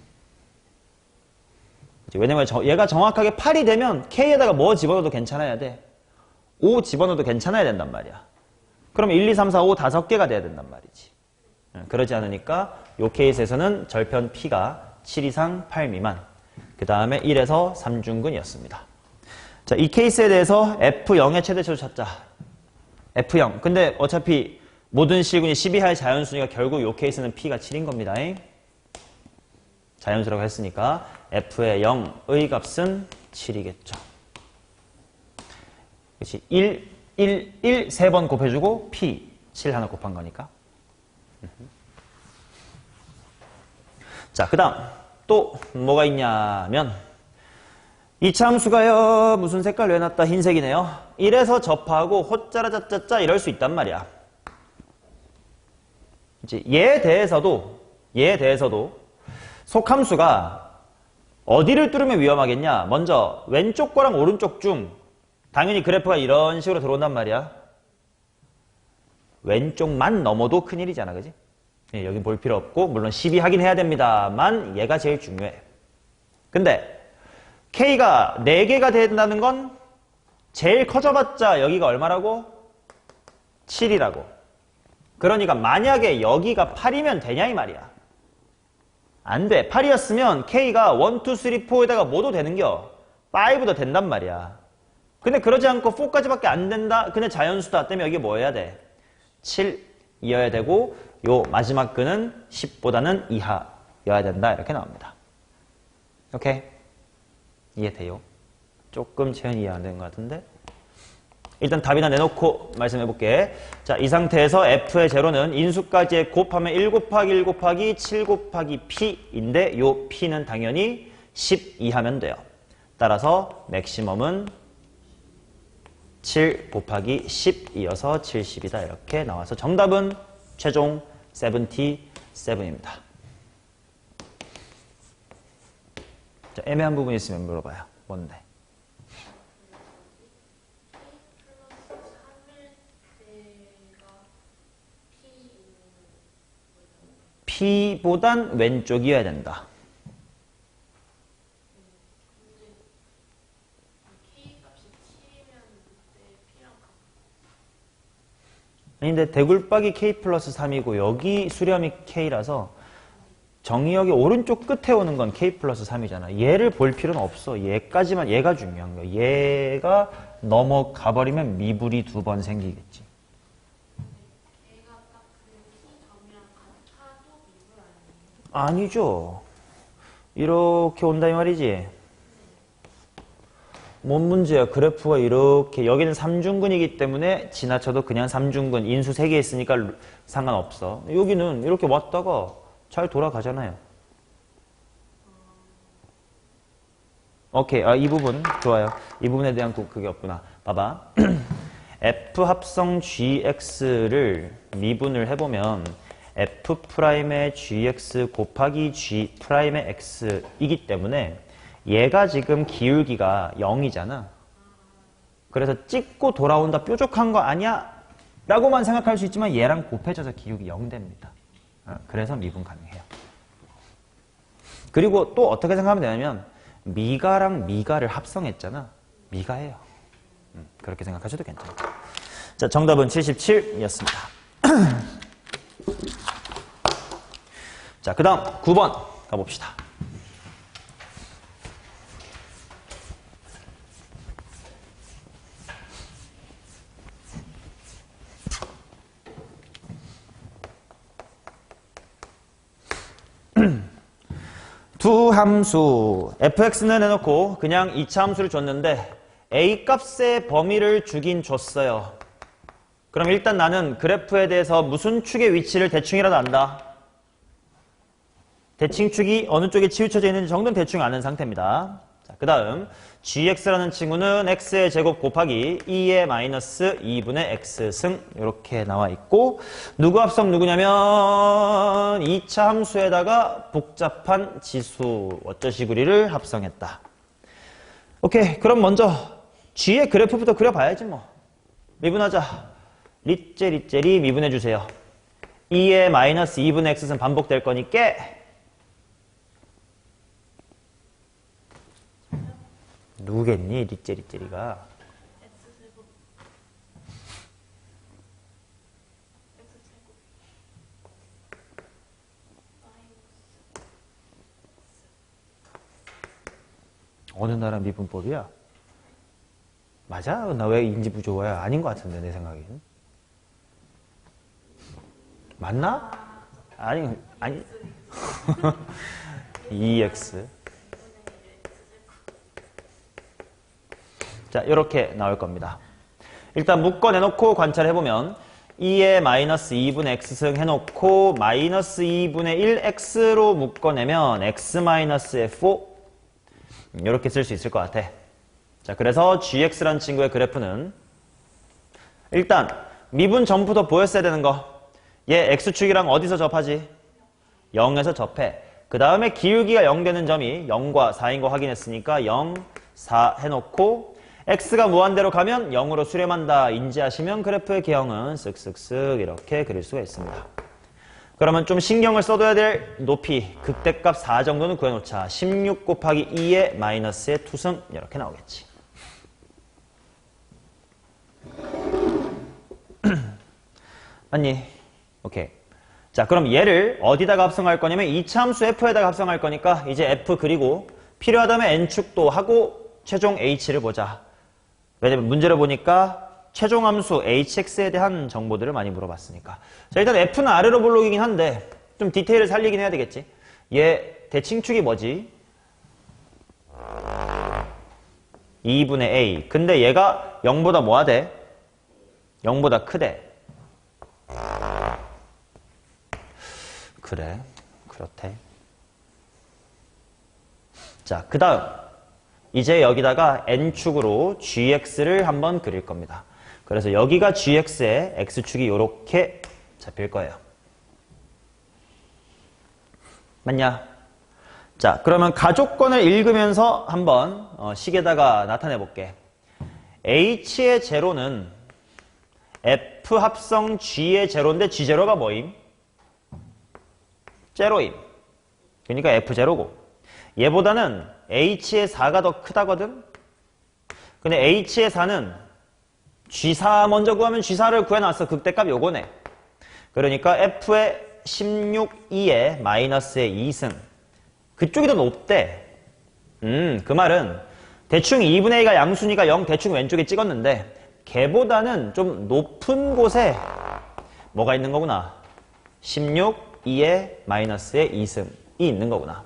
왜냐면 얘가 정확하게 8이 되면 K에다가 뭐 집어넣어도 괜찮아야 돼. 5 집어넣어도 괜찮아야 된단 말이야. 그러면 1, 2, 3, 4, 5 5개가 돼야 된단 말이지. 그러지 않으니까 요 케이스에서는 절편 P가 7 이상 8 미만. 그 다음에 1에서 3중근이었습니다. 자, 이 케이스에 대해서 F0의 최대치로 찾자. F0. 근데 어차피 모든 실군이 12할 자연수니까 결국 이 케이스는 P가 7인 겁니다. 자연수라고 했으니까 F의 0의 값은 7이겠죠. 그렇지. 1, 1, 1 세 번 곱해주고 P 7 하나 곱한 거니까. 자, 그 다음 또 뭐가 있냐면 이차함수가요 무슨 색깔로 해놨다? 흰색이네요. 1에서 접하고 호짜라짜짜짜 이럴 수 있단 말이야. 이제 얘에 대해서도 속함수가 어디를 뚫으면 위험하겠냐? 먼저 왼쪽 거랑 오른쪽 중 당연히 그래프가 이런 식으로 들어온단 말이야. 왼쪽만 넘어도 큰일이잖아, 그지? 예, 여긴 볼 필요 없고 물론 12 하긴 해야 됩니다만 얘가 제일 중요해. 근데 K가 4개가 된다는 건 제일 커져봤자 여기가 얼마라고? 7이라고. 그러니까 만약에 여기가 8이면 되냐 이 말이야. 안 돼. 8이었으면 K가 1, 2, 3, 4에다가 뭐도 되는겨? 5도 된단 말이야. 근데 그러지 않고 4까지밖에 안 된다? 근데 자연수다 때문에 여기 뭐 해야 돼? 7이어야 되고 요 마지막 근은 10보다는 이하여야 된다. 이렇게 나옵니다. 오케이? 이해돼요? 조금 채연이 이해 안 되는 것 같은데? 일단 답이나 내놓고 말씀해 볼게. 자, 이 상태에서 F의 제로는 인수까지 곱하면 1 곱하기 1 곱하기 7 곱하기 P인데 요 P는 당연히 12 하면 돼요. 따라서 맥시멈은 7 곱하기 10이어서 70이다. 이렇게 나와서 정답은 최종 77입니다. 자, 애매한 부분이 있으면 물어봐요. 뭔데? P보단 왼쪽이어야 된다. 아니 근데 대굴박이 K 플러스 3이고 여기 수렴이 K라서 정의역의 오른쪽 끝에 오는 건 K 플러스 3이잖아. 얘를 볼 필요는 없어. 얘까지만, 얘가 중요한 거야. 얘가 넘어가 버리면 미불이 2번 생기겠지. 아니죠. 이렇게 온다 이 말이지. 뭔 문제야? 그래프가 이렇게 여기는 3중근이기 때문에 지나쳐도 그냥 3중근 인수 3개 있으니까 상관없어. 여기는 이렇게 왔다가 잘 돌아가잖아요. 오케이. 이 부분 좋아요. 이 부분에 대한 그게 없구나. 봐봐. F 합성 GX를 미분을 해보면 F'의 GX 곱하기 G'의 X이기 때문에 얘가 지금 기울기가 0이잖아. 그래서 찍고 돌아온다 뾰족한 거 아니야? 라고만 생각할 수 있지만 얘랑 곱해져서 기울기 0 됩니다. 그래서 미분 가능해요. 그리고 또 어떻게 생각하면 되냐면 미가랑 미가를 합성했잖아. 미가예요. 그렇게 생각하셔도 괜찮아요. 자, 정답은 77이었습니다. 자, 그 다음 9번 가봅시다. 두 함수 fx는 해놓고 그냥 2차 함수를 줬는데 a 값의 범위를 주긴 줬어요. 그럼 일단 나는 그래프에 대해서 무슨 축의 위치를 대충이라도 안다. 대칭축이 어느 쪽에 치우쳐져 있는지 정도는 대충 아는 상태입니다. 자, 그 다음 gx라는 친구는 x의 제곱 곱하기 2의 마이너스 2분의 x승 이렇게 나와 있고 누구 합성 누구냐면 2차 함수에다가 복잡한 지수 어쩌시구리를 합성했다. 오케이. 그럼 먼저 g의 그래프부터 그려봐야지 뭐. 미분하자. 리째리 미분해주세요. 2의 마이너스 2분의 x승 반복될 거니까 누구겠니? 리째리가 어느 나라 미분법이야? 맞아? 나 왜 인지 부조화야? 아닌 것 같은데 내 생각에는. 맞나? 아니 2x. 자, 이렇게 나올 겁니다. 일단 묶어내놓고 관찰해보면 2에 마이너스 2분의 x승 해놓고 마이너스 2분의 1x로 묶어내면 x 마이너스 f5 이렇게 쓸 수 있을 것 같아. 자, 그래서 gx라는 친구의 그래프는 일단 미분 전부터 보였어야 되는 거. 얘 x축이랑 어디서 접하지? 0에서 접해. 그 다음에 기울기가 0 되는 점이 0과 4인 거 확인했으니까 0, 4 해놓고 x가 무한대로 가면 0으로 수렴한다 인지하시면 그래프의 개형은 쓱쓱쓱 이렇게 그릴 수가 있습니다. 그러면 좀 신경을 써둬야 될 높이 극대값 4 정도는 구해놓자. 16 곱하기 2의 마이너스의 투승 이렇게 나오겠지. 맞니? 오케이. 자, 그럼 얘를 어디다가 합성할 거냐면 이차함수 f에다가 합성할 거니까 이제 f 그리고 필요하다면 n축도 하고 최종 h를 보자. 왜냐면 문제를 보니까 최종 함수 hx에 대한 정보들을 많이 물어봤으니까. 자, 일단 f는 아래로 볼록이긴 한데 좀 디테일을 살리긴 해야 되겠지. 얘 대칭축이 뭐지? 2분의 a. 근데 얘가 0보다 뭐하대? 0보다 크대. 그래, 그렇대. 자, 그 다음 이제 여기다가 n축으로 gx를 한번 그릴 겁니다. 그래서 여기가 gx의 x축이 이렇게 잡힐 거예요. 맞냐? 자, 그러면 가족권을 읽으면서 한번 식에다가 나타내 볼게. h의 제로는 f 합성 g의 제로인데 g 제로가 뭐임? 제로임. 그러니까 f 제로고 얘보다는 h의 4가 더 크다거든? 근데 h의 4는 g4 먼저 구하면 g4를 구해놨어. 극대값 요거네. 그러니까 f의 16, 2에 마이너스의 2승. 그쪽이 더 높대. 그 말은 대충 2분의 A가 양수니까 0 대충 왼쪽에 찍었는데 걔보다는 좀 높은 곳에 뭐가 있는 거구나. 16, 2에 마이너스의 2승이 있는 거구나.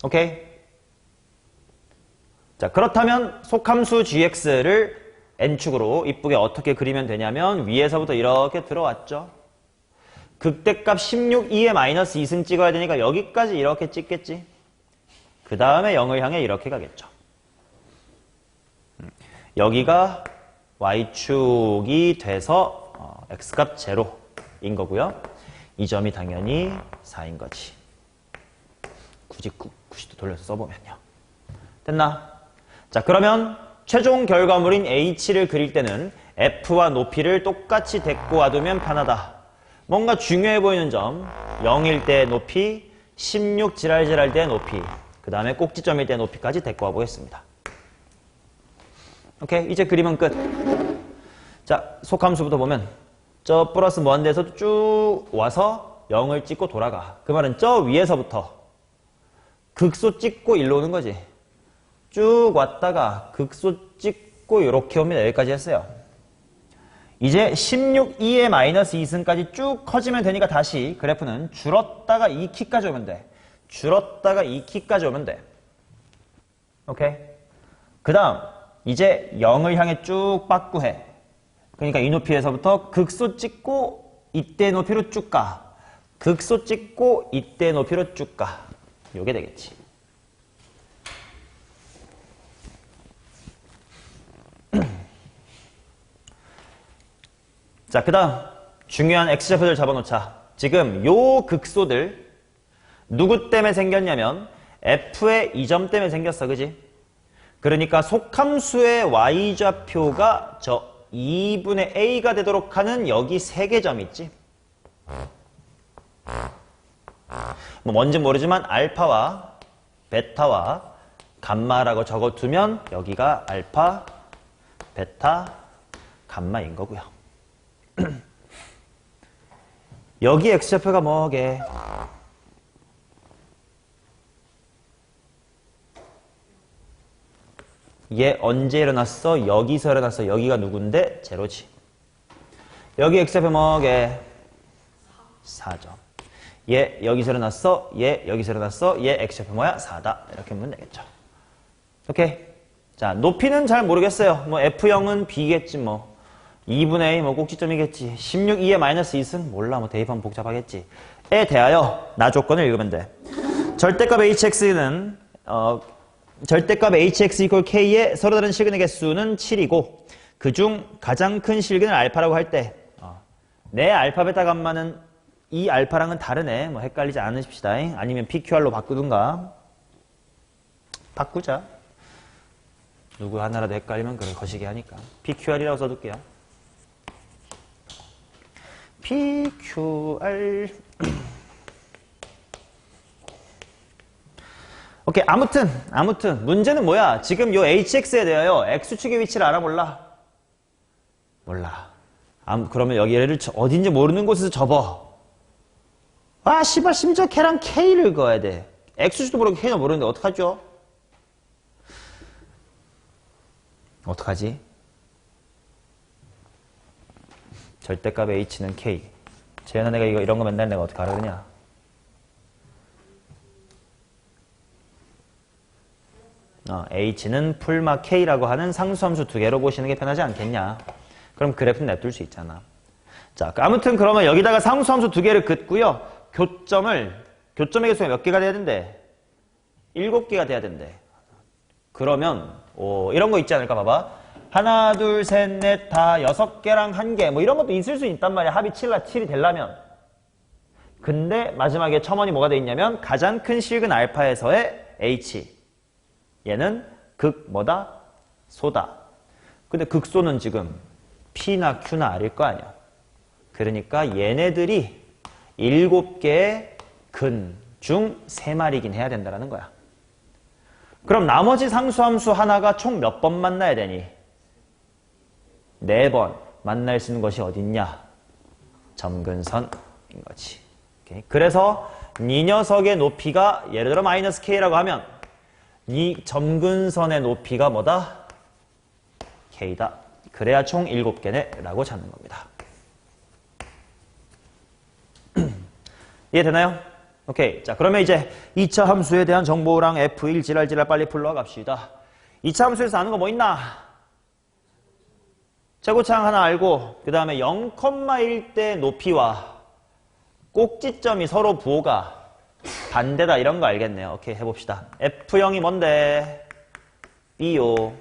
오케이? 자, 그렇다면 속함수 gx를 n축으로 이쁘게 어떻게 그리면 되냐면 위에서부터 이렇게 들어왔죠. 극대값 16, 2에 마이너스 2승 찍어야 되니까 여기까지 이렇게 찍겠지. 그 다음에 0을 향해 이렇게 가겠죠. 여기가 y축이 돼서 x값 제로인 거고요. 이 점이 당연히 4인 거지. 굳이 90도 돌려서 써보면요. 됐나? 자, 그러면 최종 결과물인 h를 그릴 때는 f와 높이를 똑같이 데리고 와두면 편하다. 뭔가 중요해 보이는 점, 0일 때의 높이, 16 지랄지랄 때의 높이, 그 다음에 꼭지점일 때의 높이까지 데리고 와보겠습니다. 오케이, 이제 그림은 끝. 자, 속함수부터 보면 저 플러스 무한대에서 쭉 와서 0을 찍고 돌아가. 그 말은 저 위에서부터 극소 찍고 일로 오는 거지. 쭉 왔다가 극소 찍고 이렇게 옵니다. 여기까지 했어요. 이제 16, 2에 마이너스 2승까지 쭉 커지면 되니까 다시 그래프는 줄었다가 2키까지 오면 돼. 줄었다가 2키까지 오면 돼. 오케이? 그 다음 이제 0을 향해 쭉 빠꾸해. 그러니까 이 높이에서부터 극소 찍고 이때 높이로 쭉 가. 극소 찍고 이때 높이로 쭉 가. 요게 되겠지. 자, 그 다음 중요한 x좌표들 잡아놓자. 지금 요 극소들 누구 때문에 생겼냐면 f의 이 점 때문에 생겼어. 그지? 그러니까 속함수의 y좌표가 저 2분의 a가 되도록 하는 여기 세 개 점 있지? 뭐 뭔지 모르지만 알파와 베타와 감마라고 적어두면 여기가 알파, 베타, 감마인 거고요. 여기 x좌표가 뭐게? 얘 언제 일어났어? 여기서 일어났어. 여기가 누군데? 제로지. 여기 x좌표 뭐게? 4점. 얘 여기서 일어났어. 얘 여기서 일어났어. 얘 x좌표 뭐야? 4다. 이렇게 하면 되겠죠. 오케이. 자, 높이는 잘 모르겠어요. 뭐 F0은 B겠지 뭐. 2분의 A 뭐 꼭지점이겠지. 16, 2에 마이너스 2승? 몰라. 뭐 대입하면 복잡하겠지. 에 대하여 나 조건을 읽으면 돼. 절대값 hx는 절대값 hx 이퀄 k의 서로 다른 실근의 개수는 7이고 그중 가장 큰 실근을 알파라고 할 때 내 알파 베타 감마는 이 알파랑은 다르네. 뭐 헷갈리지 않으십시다. 아니면 PQR로 바꾸든가. 바꾸자. 누구 하나라도 헷갈리면 그걸 거시기 하니까. PQR이라고 써둘게요. PQR. 오케이. 아무튼 문제는 뭐야? 지금 요 HX에 대하여 X축의 위치를 알아 몰라? 몰라. 그러면 여기 얘를 어딘지 모르는 곳에서 접어. 아, 씨발, 심지어 걔랑 K를 그어야 돼. X축도 모르고 K도 모르는데 어떡하죠? 어떡하지? 절대값 H는 K. 재현아, 내가 이런 거 맨날 내가 어떻게 알아, 그냐? H는 풀마 K라고 하는 상수함수 두 개로 보시는 게 편하지 않겠냐? 그럼 그래프 냅둘 수 있잖아. 자, 아무튼 그러면 여기다가 상수함수 두 개를 긋고요. 교점의 개수가 몇 개가 돼야 된대? 7개가 돼야 된대. 그러면 이런 거 있지 않을까 봐봐. 하나, 둘, 셋, 넷, 다 6개랑 1개 뭐 이런 것도 있을 수 있단 말이야. 합이 7이 되려면. 근데 마지막에 첨언이 뭐가 돼 있냐면 가장 큰 실근 알파에서의 H. 얘는 뭐다? 소다. 근데 극소는 지금 P나 Q나 R일 거 아니야. 그러니까 얘네들이 7개의 근 중 3마리긴 해야 된다는 거야. 그럼 나머지 상수함수 하나가 총 몇 번 만나야 되니? 4번 만날 수 있는 것이 어딨냐? 점근선인 거지. 오케이. 그래서 이 녀석의 높이가 예를 들어 마이너스 K라고 하면 이 점근선의 높이가 뭐다? K다. 그래야 총 7개네 라고 찾는 겁니다. 이해되나요? 오케이. 자, 그러면 이제 2차 함수에 대한 정보랑 F1 지랄지랄 빨리 풀러 갑시다. 2차 함수에서 아는 거 뭐 있나? 최고차항 하나 알고 그 다음에 0,1대 높이와 꼭지점이 서로 부호가 반대다 이런 거 알겠네요. 오케이, 해봅시다. F0이 뭔데? B요.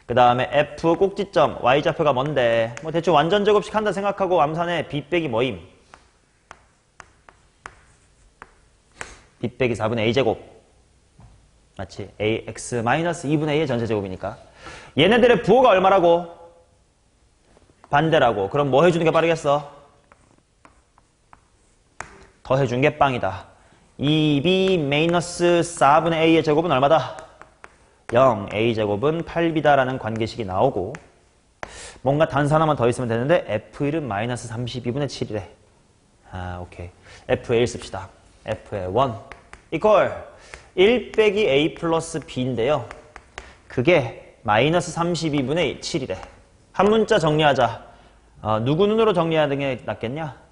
그 다음에 F 꼭지점 Y좌표가 뭔데? 뭐 대충 완전 제곱식 한다 생각하고 암산에 B 빼기 뭐임? B 빼기 4분의 A제곱. 맞지? AX 마이너스 2분의 A의 전체제곱이니까. 얘네들의 부호가 얼마라고? 반대라고. 그럼 뭐 해주는 게 빠르겠어? 더 해준 게 빵이다. 2B 마이너스 4분의 A의 제곱은 얼마다? 0. A제곱은 8B다라는 관계식이 나오고 뭔가 단수 하나만 더 있으면 되는데 F1은 마이너스 32분의 7이래. 아, 오케이. F1 씁시다. F의 1 이퀄 1 빼기 A 플러스 B인데요. 그게 마이너스 32분의 7이래. 한 문자 정리하자. 누구 눈으로 정리하는 게 낫겠냐?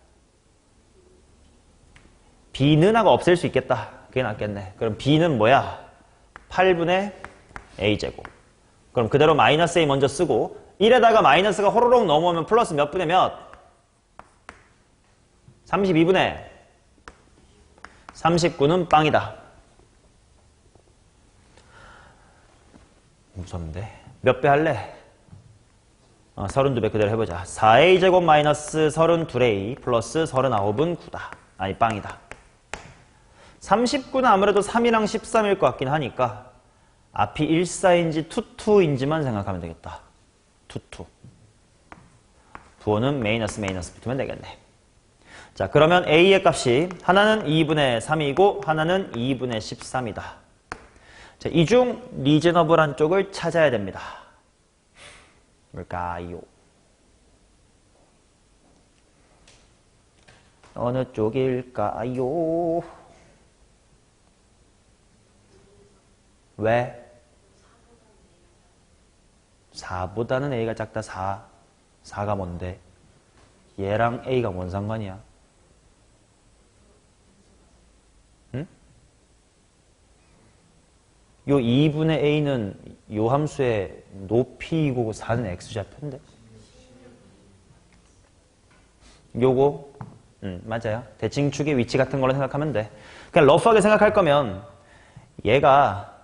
B는 하고 없앨 수 있겠다. 그게 낫겠네. 그럼 B는 뭐야? 8분의 A제곱. 그럼 그대로 마이너스 A 먼저 쓰고 1에다가 마이너스가 호로록 넘어오면 플러스 몇 분의 몇? 32분의 39는 빵이다. 무섭는데. 몇 배 할래? 32배 그대로 해보자. 4A제곱 마이너스 32A 플러스 39은 9다. 아니 빵이다. 39는 아무래도 3이랑 13일 것 같긴 하니까 앞이 14인지 22인지만 생각하면 되겠다. 22. 부호는 마이너스 붙으면 되겠네. 자, 그러면 A의 값이 하나는 2분의 3이고 하나는 2분의 13이다. 자, 이 중 리저너블한 쪽을 찾아야 됩니다. 뭘까요? 어느 쪽일까요? 왜? 4보다는 A가 작다. 4가 뭔데? 얘랑 A가 뭔 상관이야? 응? 요 2분의 A는 요 함수의 높이이고 4는 X좌표인데? 요거 맞아요. 대칭축의 위치 같은 걸로 생각하면 돼. 그냥 러프하게 생각할 거면 얘가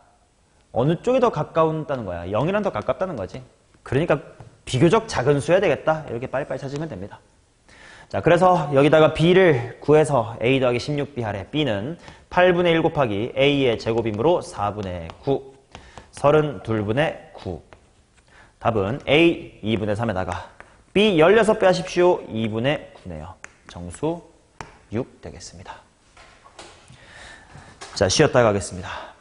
어느 쪽이 더 가까운다는 거야. 0이랑 더 가깝다는 거지. 그러니까 비교적 작은 수여야 되겠다. 이렇게 빨리빨리 찾으면 됩니다. 자, 그래서 여기다가 B를 구해서 A 더하기 16B 하래. B는 8분의 1 곱하기 A의 제곱이므로 4분의 9, 32분의 9. 답은 A 2분의 3에다가 B 16배 하십시오. 2분의 9네요. 정수 6 되겠습니다. 자, 쉬었다 가겠습니다.